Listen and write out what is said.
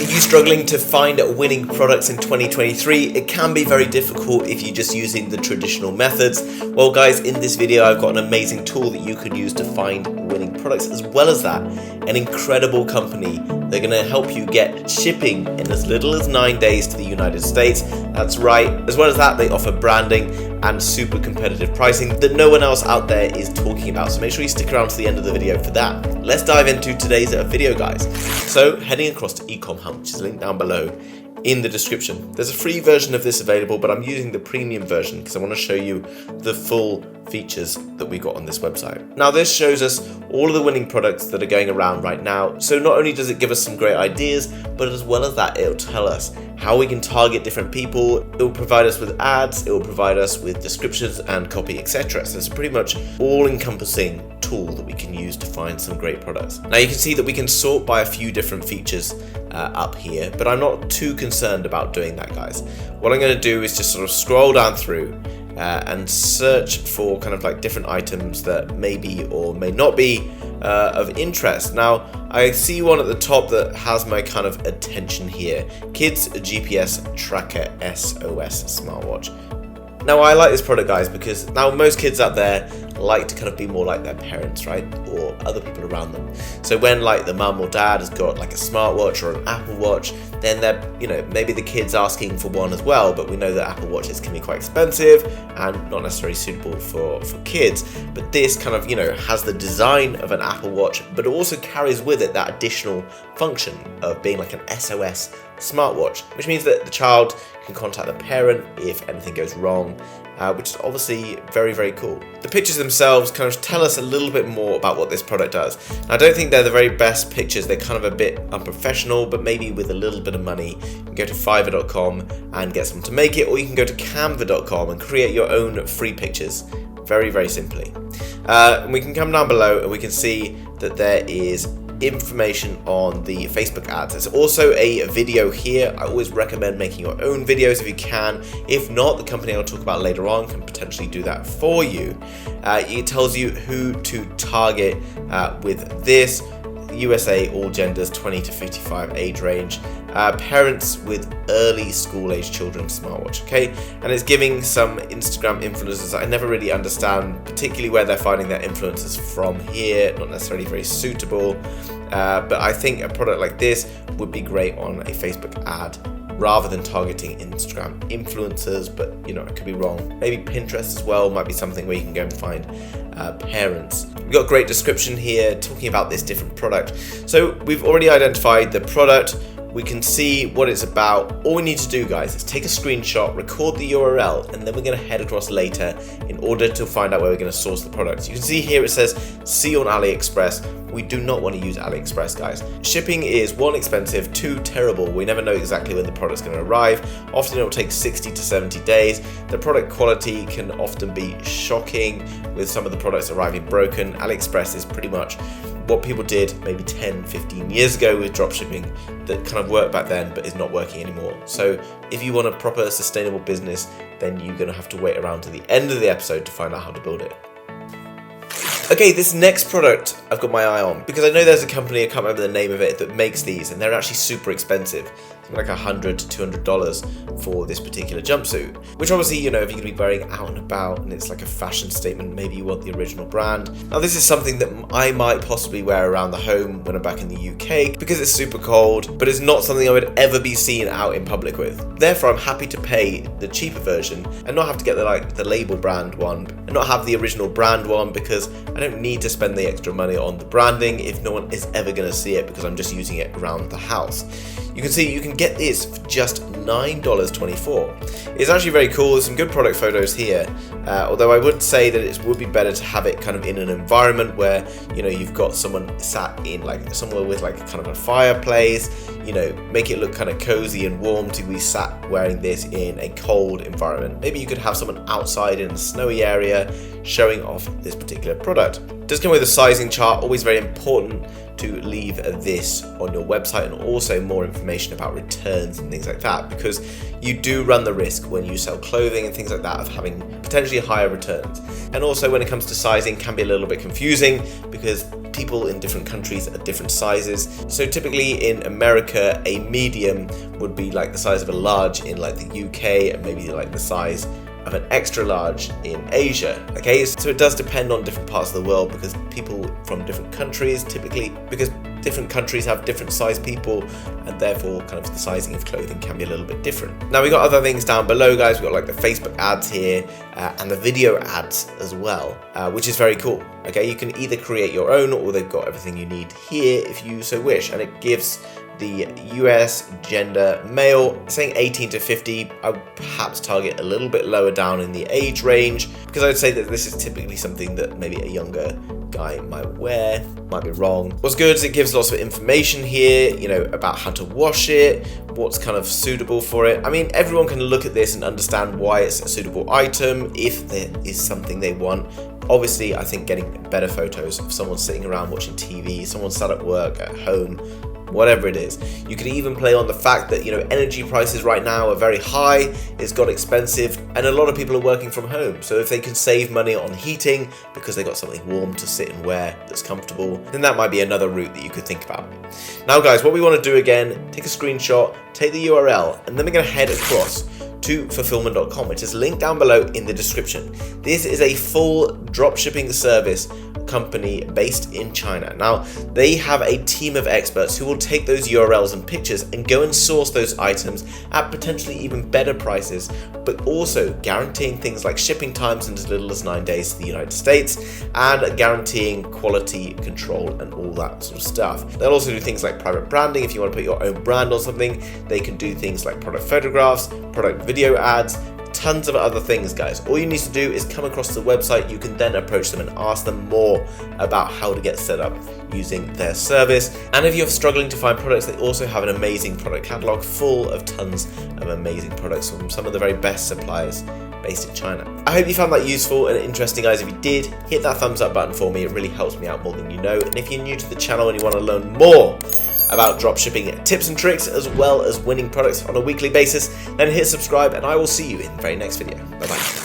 Are you struggling to find winning products in 2023? It can be very difficult if you're just using the traditional methods. Well guys, in this video I've got an amazing tool that you can use to find winning products. As well as that, an incredible company. They're going to help you get shipping in as little as 9 days to the United States. That's right. As well as that, they offer branding and super competitive pricing that no one else out there is talking about. So make sure you stick around to the end of the video for that. Let's dive into today's video, guys. So heading across to Ecom Hunt, which is linked down below in the description. There's a free version of this available, but I'm using the premium version because I want to show you the full features that we got on this website. Now this shows us all of the winning products that are going around right now. So not only does it give us some great ideas, but as well as that, it'll tell us how we can target different people. It will provide us with ads, it will provide us with descriptions and copy, etc. So it's pretty much all-encompassing tool that we can use to find some great products. Now you can see that we can sort by a few different features up here, but I'm not too concerned about doing that, guys. What I'm going to do is just sort of scroll down through and search for kind of like different items that may be or may not be of interest. Now I see one at the top that has my kind of attention here. Kids GPS Tracker SOS smartwatch. Now I like this product, guys, because now most kids out there like to kind of be more like their parents, right? Or other people around them. So when like the mum or dad has got like a smartwatch or an Apple Watch, then they're, maybe the kid's asking for one as well, but we know that Apple Watches can be quite expensive and not necessarily suitable for kids. But this kind of, has the design of an Apple Watch, but it also carries with it that additional function of being like an SOS smartwatch, which means that the child can contact the parent if anything goes wrong, which is obviously very, very cool. The pictures themselves kind of tell us a little bit more about what this product does. Now, I don't think they're the very best pictures. They're kind of a bit unprofessional, but maybe with a little bit of money, you can go to fiverr.com and get someone to make it, or you can go to canva.com and create your own free pictures very, very simply. And we can come down below and we can see that there is information on the Facebook ads. There's also a video here. I always recommend making your own videos if you can. If not, the company I'll talk about later on can potentially do that for you. It tells you who to target with this. USA, all genders, 20 to 55 age range, parents with early school age children smartwatch, okay? And it's giving some Instagram influencers. I never really understand particularly where they're finding their influencers from here, not necessarily very suitable, but I think a product like this would be great on a Facebook ad rather than targeting Instagram influencers, but I could be wrong. Maybe Pinterest as well might be something where you can go and find parents. We've got a great description here talking about this different product. So we've already identified the product. We can see what it's about. All we need to do, guys, is take a screenshot, record the URL, and then we're going to head across later in order to find out where we're going to source the product. You can see here it says, see on AliExpress. We do not want to use AliExpress, guys. Shipping is 1, expensive, 2, terrible. We never know exactly when the product's going to arrive. Often it will take 60 to 70 days. The product quality can often be shocking with some of the products arriving broken. AliExpress is pretty much what people did maybe 10, 15 years ago with dropshipping that kind of worked back then but is not working anymore. So if you want a proper sustainable business, then you're going to have to wait around to the end of the episode to find out how to build it. Okay, this next product I've got my eye on because I know there's a company, I can't remember the name of it, that makes these and they're actually super expensive. Something like $100 to $200 for this particular jumpsuit, which obviously, if you're going to be wearing out and about and it's like a fashion statement, maybe you want the original brand. Now this is something that I might possibly wear around the home when I'm back in the UK because it's super cold, but it's not something I would ever be seen out in public with. Therefore, I'm happy to pay the cheaper version and not have to get the label brand one and not have the original brand one because I don't need to spend the extra money on the branding if no one is ever going to see it because I'm just using it around the house. You can see you can get this for just $9.24. It's actually very cool. There's some good product photos here, although I would say that it would be better to have it kind of in an environment where you've got someone sat in like somewhere with like kind of a fireplace, make it look kind of cozy and warm to be sat wearing this in a cold environment. Maybe you could have someone outside in a snowy area showing off this particular product. It does come with a sizing chart, always very important to leave this on your website, and also more information about returns and things like that, because you do run the risk when you sell clothing and things like that of having potentially higher returns. And also when it comes to sizing, can be a little bit confusing because people in different countries are different sizes. So typically in America, a medium would be like the size of a large in like the UK, and maybe like the size of an extra large in Asia. Okay, so it does depend on different parts of the world, because people from different countries, typically because different countries have different size people, and therefore kind of the sizing of clothing can be a little bit different. Now we got other things down below, guys. We got like the Facebook ads here and the video ads as well, which is very cool. Okay, you can either create your own, or they've got everything you need here if you so wish, and it gives the US gender male, saying 18 to 50. I would perhaps target a little bit lower down in the age range, because I would say that this is typically something that maybe a younger guy might wear. Might be wrong. What's good is it gives lots of information here, you know, about how to wash it, what's kind of suitable for it. I mean, everyone can look at this and understand why it's a suitable item if there is something they want. Obviously, I think getting better photos of someone sitting around watching TV, someone sat at work, at home, whatever it is. You can even play on the fact that, you know, energy prices right now are very high, it's got expensive, and a lot of people are working from home. So if they can save money on heating because they got something warm to sit and wear that's comfortable, then that might be another route that you could think about. Now guys, what we want to do again, take a screenshot, take the URL, and then we're going to head across to fulfillman.com, which is linked down below in the description. This is a full dropshipping service company based in China. Now, they have a team of experts who will take those URLs and pictures and go and source those items at potentially even better prices, but also guaranteeing things like shipping times in as little as 9 days to the United States, and guaranteeing quality control and all that sort of stuff. They'll also do things like private branding. If you want to put your own brand on something, they can do things like product photographs, product video ads, tons of other things, guys. All you need to do is come across the website. You can then approach them and ask them more about how to get set up using their service. And if you're struggling to find products, they also have an amazing product catalog full of tons of amazing products from some of the very best suppliers based in China. I hope you found that useful and interesting, guys. If you did, hit that thumbs up button for me. It really helps me out more than you know. And if you're new to the channel and you want to learn more about dropshipping tips and tricks, as well as winning products on a weekly basis, then hit subscribe, and I will see you in the very next video. Bye bye.